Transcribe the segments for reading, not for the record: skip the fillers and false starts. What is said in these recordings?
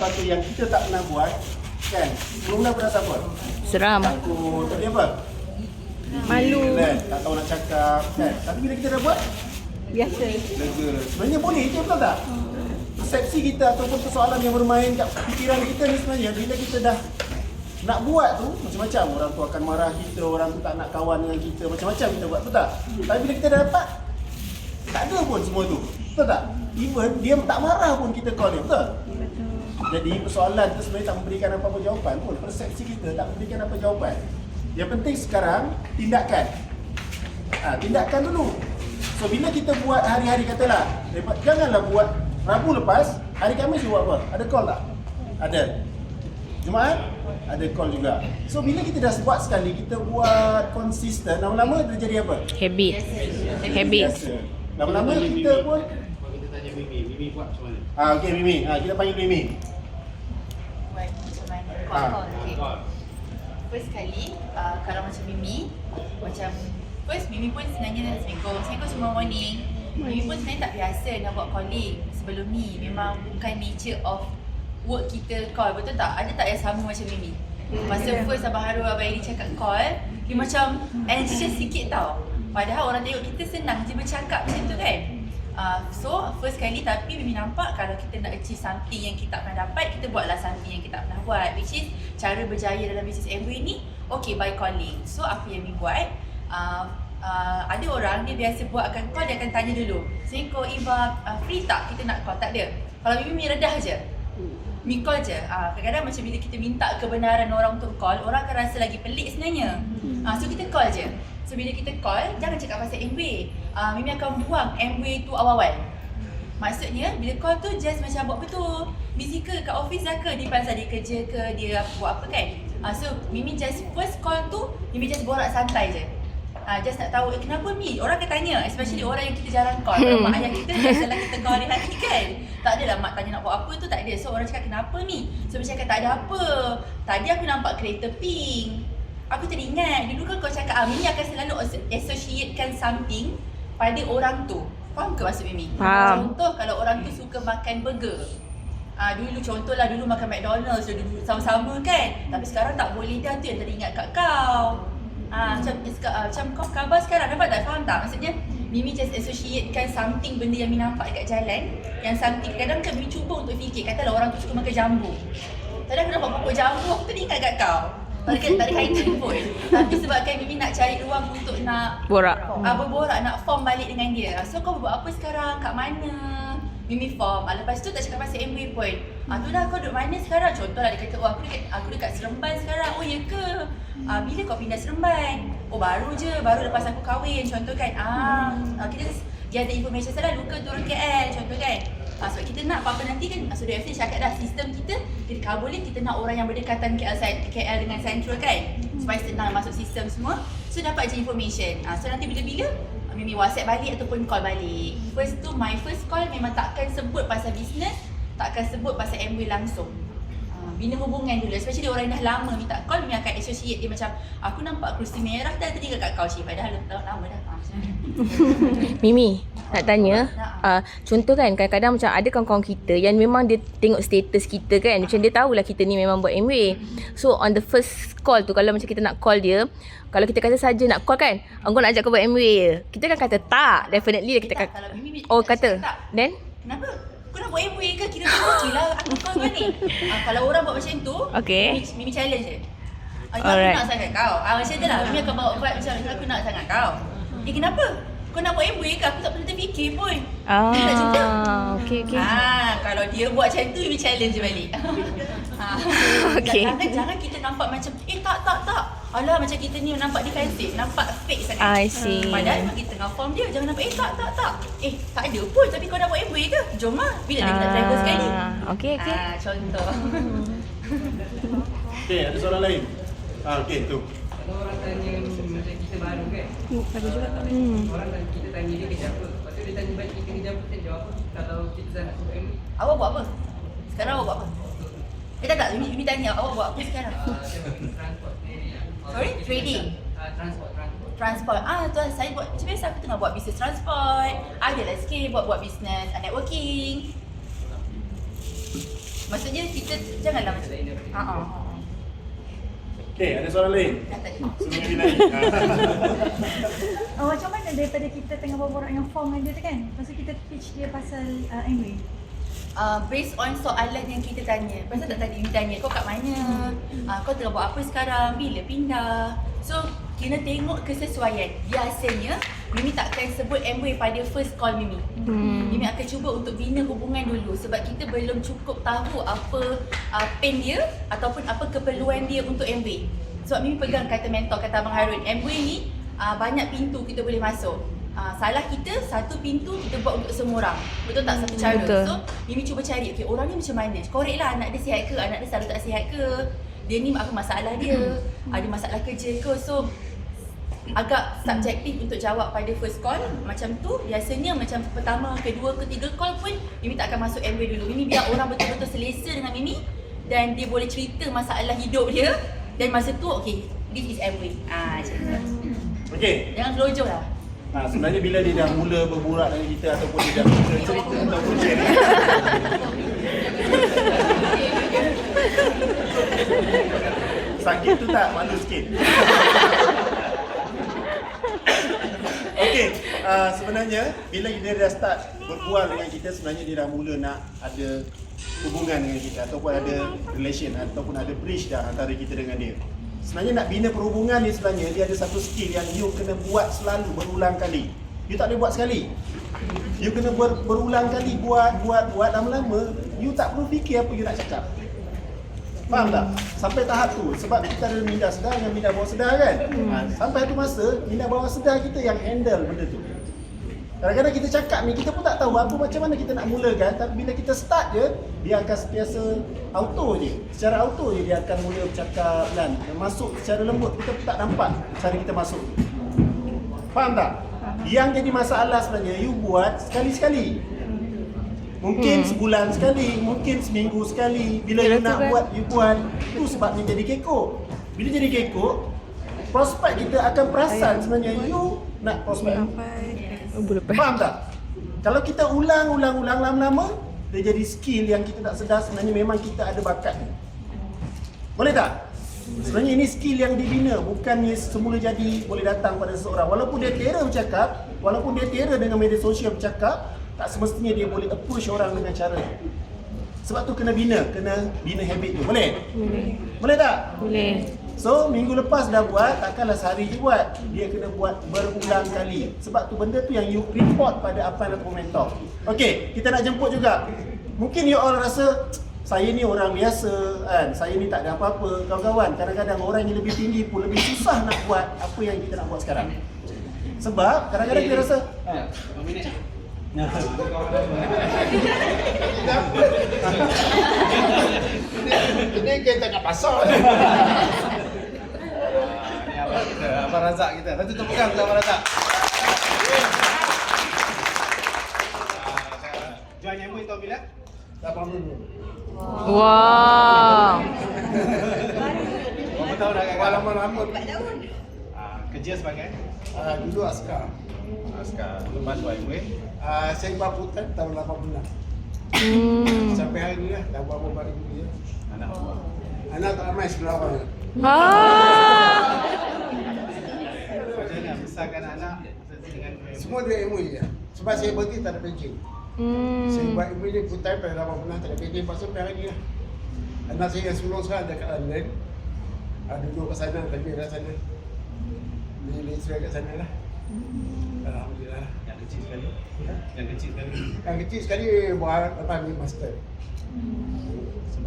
sesuatu yang kita tak pernah buat, kan? Belum pernah buat. Seram. Takut, tak boleh apa? Malu. Kan? Tak tahu nak cakap, kan? Tapi bila kita dah buat, Biasa. lega. Sebenarnya boleh je, betul tak? Persepsi kita ataupun persoalan yang bermain kat fikiran kita ni sebenarnya, bila kita dah nak buat tu, macam-macam. Orang tu akan marah kita, orang tu tak nak kawan dengan kita, macam-macam kita buat, betul tak? Tapi bila kita dah dapat, tak ada pun semua tu, betul tak? Even dia tak marah pun kita call dia, betul? Jadi persoalan tu sebenarnya tak memberikan apa-apa jawapan pun. Persepsi kita tak memberikan apa jawapan. Yang penting sekarang, tindakan. Tindakan dulu. So bila kita buat hari-hari, katalah, janganlah buat Rabu lepas, hari Khamis buat apa? Ada call tak? Ada. Jumaat? Ada call juga. So bila kita dah buat sekali, kita buat konsisten, lama-lama dia jadi apa? Habit. Habit. Biasa. Lama-lama kita pun Kita tanya Mimi buat macam mana? okey Mimi. Kita panggil Mimi. Buat macam mana? Ah. Call. First kali, kalau macam Mimi, first Mimi pun sebenarnya Assalamualaikum semua morning. Mimi pun sebenarnya tak biasa nak buat calling sebelum ni. Memang bukan nature of work kita call, betul tak? Ada tak yang sama macam Mimi? Masa first Abang Harul, Abang Eri cakap call, dia macam anxious sikit tau. Padahal orang tengok kita senang je bercakap macam tu kan. So first kali, tapi Mimi nampak kalau kita nak achieve something yang kita tak pernah dapat, kita buatlah something yang kita tak pernah buat, which is cara berjaya dalam bisnes Amway ni, okay, by calling. So apa yang Mimi buat, ada orang dia biasa buat akan call, dia akan tanya dulu, Assalamualaikum Iva, free tak kita nak call? Tak ada. Kalau Mimi redah je, Mimi call je. Kadang-kadang macam bila kita minta kebenaran orang untuk call, orang akan rasa lagi pelik sebenarnya. So kita call je. So bila kita call, jangan cakap pasal Amway. Mimi akan buang Amway tu awal-awal. Maksudnya bila call tu just macam buat betul. Busy ke kat office dah ke, dia pasal dia kerja ke, dia buat apa kan. So Mimi just first call tu, Mimi just borak santai je. Just nak tahu, kenapa Mi? Orang akan tanya, especially orang yang kita jarang call. Kalau mak ayah kita, biasalah kita call hari-hari kan. Tak adalah mak tanya nak buat apa tu, tak ada. So orang cakap, kenapa Mi? So Mimi cakap, tak ada apa. Tadi aku nampak kereta pink. Aku teringat, dulu kan kau cakap, Mimi akan selalu associatekan something pada orang tu. Faham ke maksud Mimi? Faham. Contoh, kalau orang tu suka makan burger. Dulu contohlah, dulu makan McDonald's, dulu sama-sama kan. Tapi sekarang tak boleh dah, tu yang teringat kat kau. Macam kau khabar sekarang, dapat tak? Faham tak? Maksudnya Mimi just associatekan something, benda yang Mimi nampak dekat jalan. Yang something, kadang kan Mimi cuba untuk fikir, katalah orang tu suka makan jambu. Tadi aku nampak pokok jambu, aku teringat kat kau. Tak ada kaitan pun. Tapi sebabkan Mimi nak cari ruang untuk nak Borak. berborak, nak form balik dengan dia. So kau buat apa sekarang? Kat mana? Mimi form. Lepas tu tak cakap pasal Amway pun. Tu dah kau duduk mana sekarang? Contohlah dia kata, oh aku dekat Seremban sekarang. Oh ya ke? Bila kau pindah Seremban? Oh baru je, baru lepas aku kahwin. Contoh kan. Kita gather information salah, luka turun KL. Contoh kan. Sebab kita nak apa-apa nanti kan, Sudah FC cakap dah sistem kita, kalau boleh kita nak orang yang berdekatan KL dengan Central kan, supaya senang masuk sistem semua. So dapat je information. So nanti bila-bila Mimi WhatsApp balik ataupun call balik. My first call memang takkan sebut pasal bisnes, takkan sebut pasal Amway langsung. Bina hubungan dulu, especially orang yang dah lama minta call, Mimi akan associate dia macam, aku nampak kerusi merah dah tadi kat kau Cik, padahal tahun lama dah. Mimi, nak tanya, contoh kan kadang-kadang macam ada kawan-kawan kita yang memang dia tengok status kita kan, macam dia tahulah kita ni memang buat Amway. So on the first call tu, kalau macam kita nak call dia, kalau kita kata saja nak call kan, engkau nak ajak kau buat Amway, kita kan kata tak, definitely kita Tak, kata, kalau Mimi oh tak kata, cakap, then? kenapa? Kau nak buat Amway ke? Kira okey lah aku call kau ni. Kalau orang buat macam tu, Okay. Mimi challenge je. Aku Alright. nak sangat kau. Macam tu lah, Mimi akan bawa vibe macam aku nak sangat kau. Kenapa? Kau nak buat Amway ke? Aku tak pernah terfikir pun. Kita nak jumpa. Okay. Kalau dia buat macam tu, Mimi challenge je balik. Okay. Jangan kita nampak macam, tak. Alah macam kita ni nampak defensif, nampak fake sangat. I see. Padahal memang kita tengah form dia, jangan nampak tak. Tak ada pun, tapi kau nak buat Amway ke? Jom lah, bila lagi nak travel sekali. Okay. Contoh. Okay, ada soalan lain? Okay, tu. Kalau orang tanya macam kita baru kan, Ada juga. orang tanya, kita tanya dia kerja apa, lepas tu dia tanya balik kita kerja apa, kita jawab apa. Kalau kita dah nak sebut Amway, Awak buat apa? Sekarang awak buat apa? Tak, Mimi tanya awak buat apa sekarang? transport. Sorry? Trading? Transport. Tuan, saya buat macam biasa, aku tengah buat bisnes transport. Adalah sikit buat bisnes networking. Maksudnya kita janganlah macam Okey, ada soalan lain? dah tak ada. Sebelum Mimi naik. Macam mana daripada kita tengah berborak dengan form dengan dia tu kan, lepas tu kita pitch dia pasal Amway. Based on soalan yang kita tanya. Pasal tak tadi Mimi tanya, kau kat mana? Kau tengah buat apa sekarang? Bila pindah? So, kena tengok kesesuaian. Biasanya, Mimi takkan sebut Amway pada first call Mimi. Mimi akan cuba untuk bina hubungan dulu sebab kita belum cukup tahu apa pain dia ataupun apa keperluan dia untuk Amway. Sebab Mimi pegang kata mentor, kata Abang Harun, Amway ni banyak pintu kita boleh masuk. Salah kita, satu pintu kita buat untuk semua orang. Betul tak? Satu cara. Betul. So, Mimi cuba cari, okay, orang ni macam mana? Korek lah, anak dia sihat ke? Anak dia selalu tak sihat ke? Dia ni apa masalah dia? Ada masalah kerja ke? So, agak subjektif untuk jawab pada first call. Macam tu, biasanya macam pertama, kedua, ketiga call pun Mimi tak akan masuk Amway dulu. Mimi biar orang betul-betul selesa dengan Mimi dan dia boleh cerita masalah hidup dia. Dan masa tu, okay, this is Amway. Macam tu. Okey. Jangan selojong lah. Sebenarnya bila dia dah mula berborak dengan kita ataupun dia dah mula cerita ataupun share. Sakit tu tak? Malu sikit. Okey, sebenarnya bila dia dah start berbual dengan kita, sebenarnya dia dah mula nak ada hubungan dengan kita ataupun ada relation ataupun ada bridge dah antara kita dengan dia. Sebenarnya nak bina perhubungan ni sebenarnya dia ada satu skill yang you kena buat selalu berulang kali. You tak boleh buat sekali. You kena berulang kali buat lama-lama you tak perlu fikir apa you nak cakap. Faham tak? Sampai tahap tu sebab kita ada minda sedar dengan minda bawah sedar kan? Sampai tu masa minda bawah sedar kita yang handle benda tu. Kadang-kadang kita cakap ni, kita pun tak tahu apa macam mana kita nak mulakan. Tapi bila kita start je, dia akan sentiasa auto je. Secara auto je dia akan mula bercakap dan masuk secara lembut. Kita pun tak nampak cara kita masuk. Faham tak? Yang jadi masalah sebenarnya, you buat sekali-sekali. Mungkin sebulan sekali, mungkin seminggu sekali. Bila you nak buat, you buat. Itu sebabnya jadi kekok. Bila jadi kekok, prospek kita akan perasan sebenarnya you nak prospek. Faham tak? Kalau kita ulang lama-lama, dia jadi skill yang kita tak sedar sebenarnya memang kita ada bakat ni. Boleh tak? Sebenarnya ini skill yang dibina, bukannya semula jadi boleh datang pada seseorang. Walaupun dia terror bercakap, walaupun dia terror dengan media sosial bercakap, tak semestinya dia boleh approach orang dengan cara. Sebab tu kena bina habit tu. Boleh? Boleh tak? Boleh. So, minggu lepas dah buat, takkanlah sehari je buat. Dia kena buat berulang kali. Sebab tu benda tu yang you report pada upline atau mentor. Okey, kita nak jemput juga. Mungkin you all rasa, saya ni orang biasa kan, saya ni tak ada apa-apa. Kawan-kawan, kadang-kadang orang yang lebih tinggi pun lebih susah nak buat apa yang kita nak buat sekarang. Sebab kadang-kadang kita rasa ini kita kat pasar. Abang Razak kita. Satu tepuk tangan untuk Abang Razak. Join Amway tahun bila? 80. Wow. Berapa tahun dah kakak? Lama-lama. Kerja sebagai? Dulu askar. Askar. Lepas buat Amway? Saya buat putan tahun 86. Sampai hari ni lah, dah buat beberapa ribu dia. Anak buat. Anak tak ramai sebelah orang. Macam mana besarkan anak dengan Semua dia MOE je. Sebab saya berhenti tak ada pencing. Saya buat MOE ni full time pada 86 tak ada pencing. Lepas tu sampai hari ni lah. Anak saya yang sulung sekarang dekat London. Duduk kat sana, kerja kat sana. Dia isteri kat sana lah. Alhamdulillah. yang kecil sekali? Yang kecil sekali? Yang kecil sekali buat ambil master.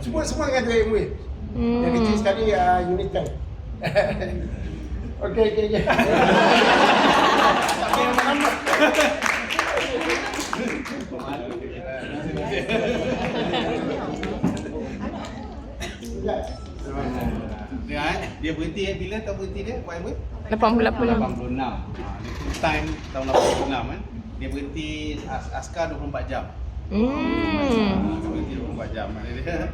Semua dengan duit MOE. Yang kecil sekali unit time. Okey. Sampai lama-lama. Dia berhenti bila tak berhenti dia buat Amway? 88. 86. Full time tahun 86 kan. Dia berhenti askar 24 jam. Berhenti 24 jam. Maknanya dia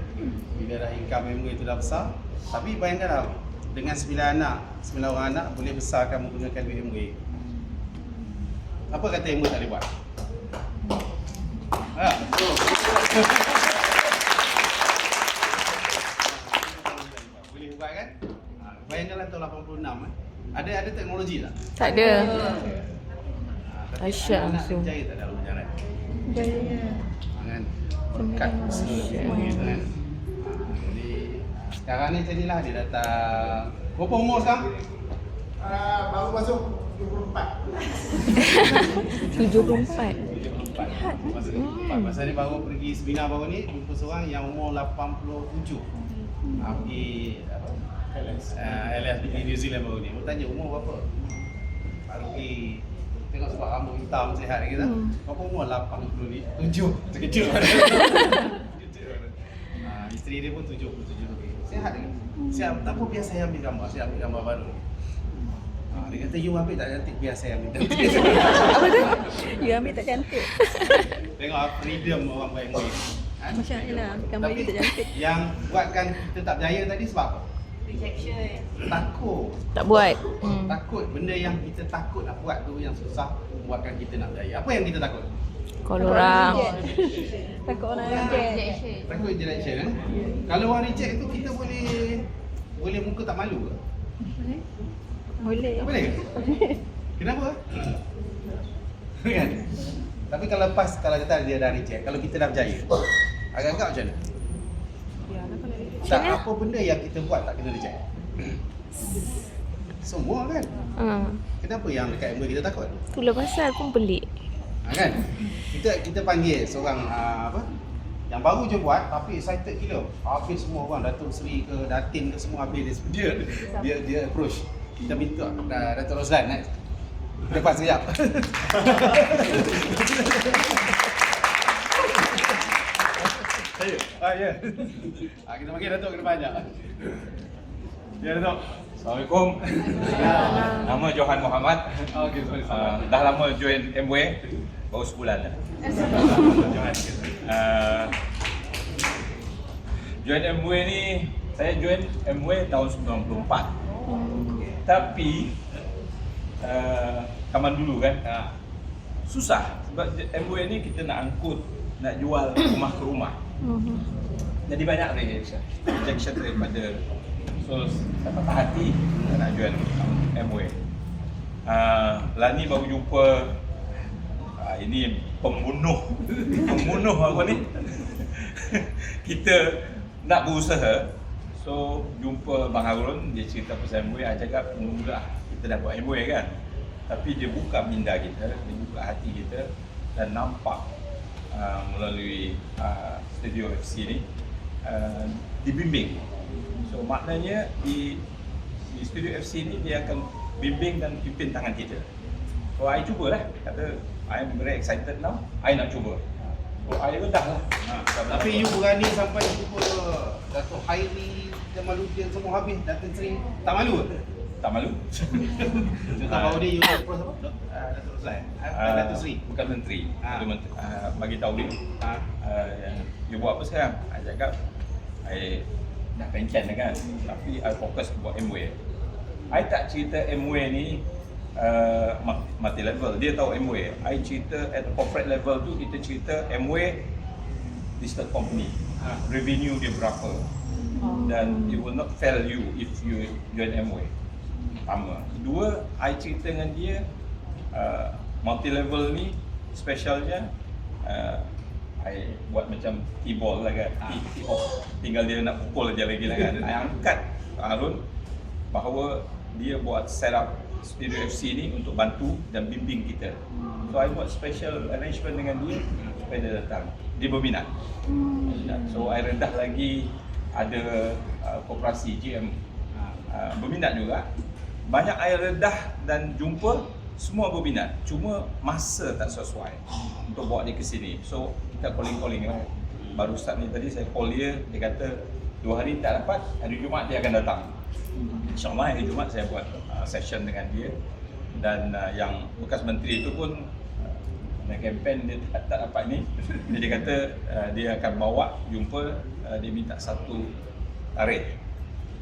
bila dah income Amway tu dah besar. Tapi bayangkanlah dengan 9 orang anak boleh besarkan menggunakan duit Amway. Apa kata Amway tak boleh buat? bayangkanlah tahun 86 ada teknologi tak? Tak ada. Tapi Asyik anak-anak langsung. berjaya tak dalam berjalan? Jaya. Kan? Berkat semua gitu kan. Jadi sekarang ni jadilah dia datang. Berapa umur sekarang? Baru masuk 24. 74. 74. Masa ni baru pergi seminar baru ni, jumpa seorang yang umur 87. Pergi apa? LS di New Zealand baru ni. Aku tanya umur berapa? Baru pergi tengok sebab rambut hitam sihat kita. Berapa umur? 87. Terkejut. Isteri dia pun 77 lebih. Sihat lagi. Sihat. Tak apa, biar saya ambil gambar. Saya ambil gambar baru. Dia kata, you ambil tak cantik, biar saya ambil cantik. Apa tu? You ambil tak cantik. Tengok freedom orang buat MOE. Macam inilah, gambar Tapi you tak cantik. yang buatkan kita tak berjaya tadi sebab apa? Rejection. Takut. Tak buat. Takut. Benda yang kita takut nak buat tu yang susah buatkan kita nak berjaya. Apa yang kita takut? Kalau orang Takut orang reject. Takut rejection kan? Kalau orang reject tu kita boleh muka tak malu ke? Boleh. Tak boleh ke? Kenapa? Kan? Tapi kalau kata dia dah reject, kalau kita dah berjaya, agak-agak macam mana? Tak, apa benda yang kita buat tak kena reject? Semua kan? Kenapa yang dekat MOE kita takut? Itulah pasal pun pelik. Kan? Kita panggil seorang apa? Yang baru je buat tapi excited gila. Habis semua orang, Datuk Seri ke Datin ke semua habis dia approach. Kita minta Datuk Roslan naik. Lepas sekejap. Ya. Kita panggil Datuk ke depan sekejap. Ya Datuk. Assalamualaikum. Nama Johan Muhammad. Okey, sorry. Dah lama join MOE, baru sebulan dah. Join MOE ni, saya join MOE tahun 94. Tapi zaman dulu kan, susah sebab MOE ni kita nak angkut, nak jual rumah ke rumah. Jadi banyak rejection daripada. So saya patah hati nak join MOE. Lah ni baru jumpa ini pembunuh apa ni. Kita nak berusaha. So jumpa Bang Harun, dia cerita pasal MOE, saya cakap mula kita dah buat MOE kan. Tapi dia buka minda kita, dia buka hati kita dan nampak melalui Studio FC ni dibimbing. So maknanya di Studio FC ni dia akan bimbing dan pimpin tangan kita. So I cubalah, kata I am very excited now, I nak cuba. So I redah lah. Tapi you berani sampai jumpa Datuk Hairi, Jamaluddin semua habis, Datuk Seri. Tak malu ke? Tak malu. Contoh baru ni you approach apa? Datuk Roslan. Datuk Seri. Bukan menteri. Bagi tahu dia. You buat apa sekarang? I cakap I dah pension kan, tapi I fokus buat MOE. I tak cerita MOE ni multi level, dia tahu MOE. I cerita at corporate level tu, kita cerita MOE listed company, revenue dia berapa, dan it will not fail you if you join MOE. Pertama. Kedua, I cerita dengan dia multi level ni specialnya I buat macam T-ball lah kan, T-off, tinggal dia nak pukul aja lagi lah kan. I angkat Harun bahawa dia buat set up Studio FC ni untuk bantu dan bimbing kita. So I buat special arrangement dengan dia supaya dia datang, dia berminat. So I rendah lagi ada koperasi GM berminat juga. Banyak I redah dan jumpa semua berminat, cuma masa tak sesuai untuk bawa dia ke sini. So kita calling lah. Baru start ni tadi saya call dia, dia kata 2 hari tak dapat, hari Jumaat dia akan datang. InsyaAllah hari Jumaat saya buat session dengan dia. Dan yang bekas menteri itu pun nak kempen dia tak dapat ni. Dia kata dia akan bawa jumpa, dia minta 1 tarikh.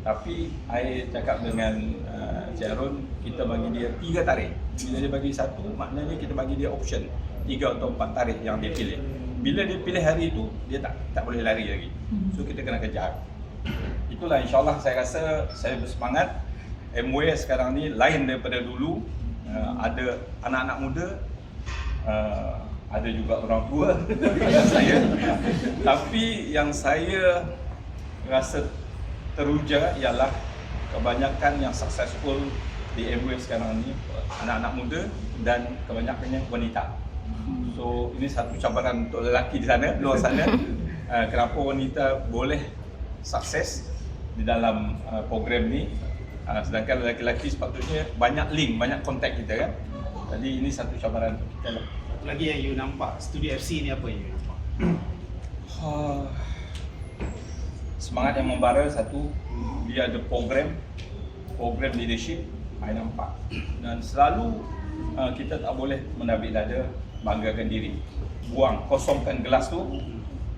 Tapi saya cakap dengan Cik Harun, kita bagi dia 3 tarikh. Bila dia bagi 1, maknanya kita bagi dia option 3 atau 4 tarikh yang dia pilih. Bila dia pilih hari itu, dia tak boleh lari lagi. So kita kena kejar. Itulah insyaAllah saya rasa saya bersemangat MWay sekarang ni lain daripada dulu. Ada anak-anak muda, ada juga orang tua macam saya. Tapi yang saya rasa teruja ialah kebanyakan yang successful di MWay sekarang ni anak-anak muda dan kebanyakannya wanita. So ini satu cabaran untuk lelaki di sana, luar sana. Kenapa wanita boleh sukses di dalam program ni, sedangkan lelaki-lelaki sepatutnya banyak link, banyak kontak kita kan. Jadi ini satu cabaran untuk kita lah. Satu lagi yang you nampak, Studio FC ni apa yang you nampak? Semangat yang membara satu, dia ada program leadership, saya nampak. Dan selalu kita tak boleh menabik dada, banggakan diri. Kosongkan gelas tu.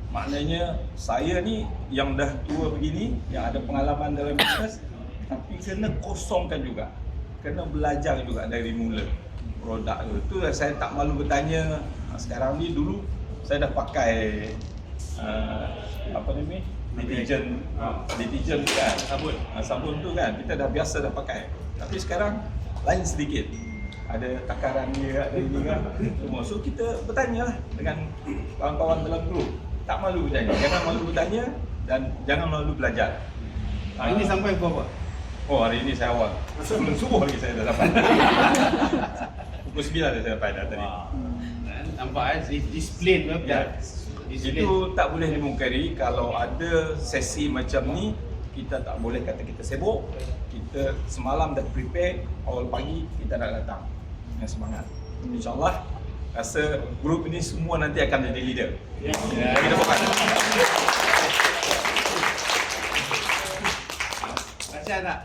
Maknanya saya ni yang dah tua begini, yang ada pengalaman dalam bisnes, tapi kena kosongkan juga. Kena belajar juga dari mula produk tu. Itu saya tak malu bertanya. Sekarang ni dulu saya dah pakai deterjen tu kan, sabun tu kan, kita dah biasa dah pakai. Tapi sekarang lain sedikit. Ada takaran dia, ada ini kan, semua. So kita bertanya lah dengan kawan-kawan dalam grup. Tak malu bertanya, jangan malu bertanya dan jangan malu belajar. Hari ni sampai pukul apa? Oh, hari ini saya awal. Sebelum subuh lagi saya dah sampai. Pukul 9 dah saya sampai dah tadi. Nampak display tu Ya. Itu tak boleh dimungkiri. Kalau ada sesi macam ni, kita tak boleh kata kita sibuk. Kita semalam dah prepare, awal pagi kita nak datang dengan semangat. InsyaAllah rasa grup ini semua nanti akan jadi leader. Kita bukan. Macam tak?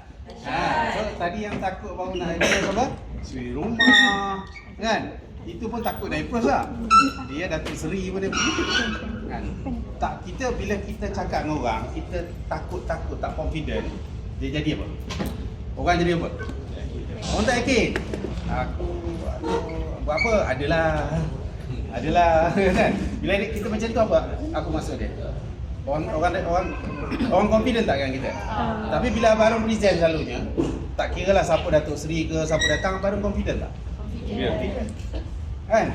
So tadi yang takut baru nak approach apa? Suri rumah kan? Itu pun takut nak approach lah. Dia Datuk Seri pun dia kan? Tak, kita bila kita cakap dengan orang, kita takut tak confident, dia jadi apa? Orang jadi apa? Orang tak yakin. Aku buat apa? Adalah kan? Bila kita macam tu apa? Aku masuk dia. Orang confident tak dengan kita. Tapi bila Abang present selalunya, tak kira lah siapa Datuk Seri ke, siapa datang, Abang confident tak? Confident. Kan?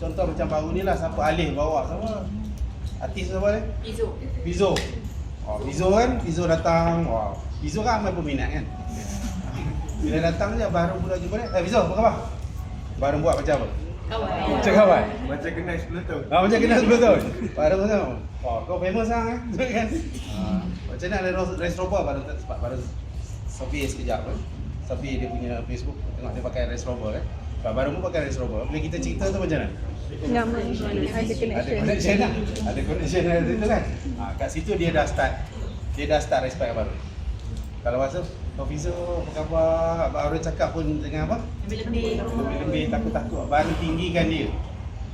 Contoh macam baru ni lah, siapa Alif bawa, siapa? Artis siapa ni? Bizo. Bizo kan? Bizo datang. Wow. Bizo kan ramai peminat kan? Bila datang je baru pula jumpa dia. Bizo, apa khabar? Baru buat macam apa? Macam kawan? Macam kenal 10 tahun. Macam kenal 10 tahun? Baru macam kau famous lah kan? Macam mana ada Range Rover baru survey sekejap kan? Survey dia punya Facebook, tengok dia pakai Range Rover kan? Baru pun pakai Range Rover. Bila kita cerita tu macam mana? Ada connection lah. Ada connection dari situ kan? Kat situ dia dah start respect baru. Kalau masuk, Fizo, apa khabar? Baru cakap pun dengan apa? Lebih takut-takut. Baru tinggikan dia.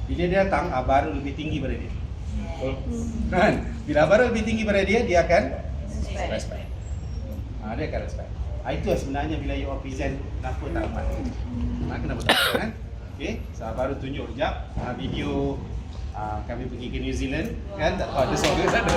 Bila dia datang, baru lebih tinggi pada dia. Kan? Bila baru lebih tinggi pada dia, dia akan respect. Dia akan respect. Itu sebenarnya bila you present, kenapa tak amat? Kenapa tak amat kan? Okay, saya baru tunjuk sekejap video kami pergi ke New Zealand kan? Tak tahu ada soal ke sana.